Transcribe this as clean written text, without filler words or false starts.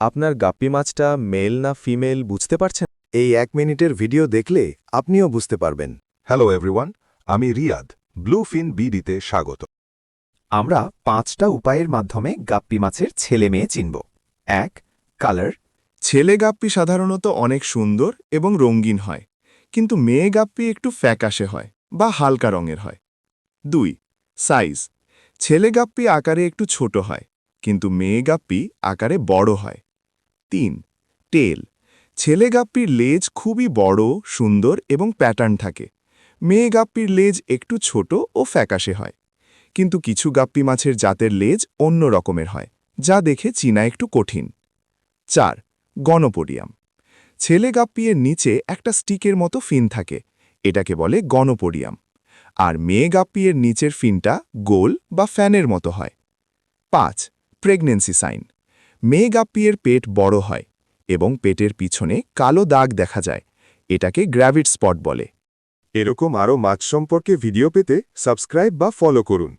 আপনার গাপ্পি মাছটা মেল না ফিমেল বুঝতে পারছেন? এই 1 মিনিটের ভিডিও দেখলে আপনিও বুঝতে পারবেন। হ্যালো এভরিওয়ান, আমি রিয়াদ। ব্লুফিন বিডিতে স্বাগত। আমরা 5টা উপায়ের মাধ্যমে গাপ্পি মাছের ছেলে মেয়ে চিনব। 1. কালার। ছেলে গাপ্পি সাধারণত অনেক সুন্দর এবং রঙিন হয়, কিন্তু মেয়ে গাপ্পি একটু ফ্যাকাশে হয় বা হালকা রঙের হয়। 2. সাইজ। ছেলে গাপ্পি আকারে একটু ছোট হয়, কিন্তু মেয়ে গাপ্পি আকারে বড় হয়। 3. টেল। ছেলে গাপ্পির লেজ খুবই বড়, সুন্দর এবং প্যাটার্ন থাকে। মেয়ে গাপ্পির লেজ একটু ছোট ও ফ্যাকাশে হয়, কিন্তু কিছু গাপ্পি মাছের জাতের লেজ অন্য রকমের হয়, যা দেখে চিনা একটু কঠিন। 4. গনোপোডিয়াম। ছেলে গাপ্পিয়ের নিচে একটা স্টিকের মতো ফিন থাকে, এটাকে বলে গনোপোডিয়াম। আর মেয়ে গাপ্পিয়ের নিচের ফিনটা গোল বা ফ্যানের মতো হয়। 5. Pregnancy sign. মেয়ে গাপ্পিয়ের পেট বড় হয় এবং পেটের পিছনে কালো দাগ দেখা যায়, এটাকে গ্র্যাভিড স্পট বলে। এরকম আরও মাছ সম্পর্কে ভিডিও পেতে সাবস্ক্রাইব বা ফলো করুন।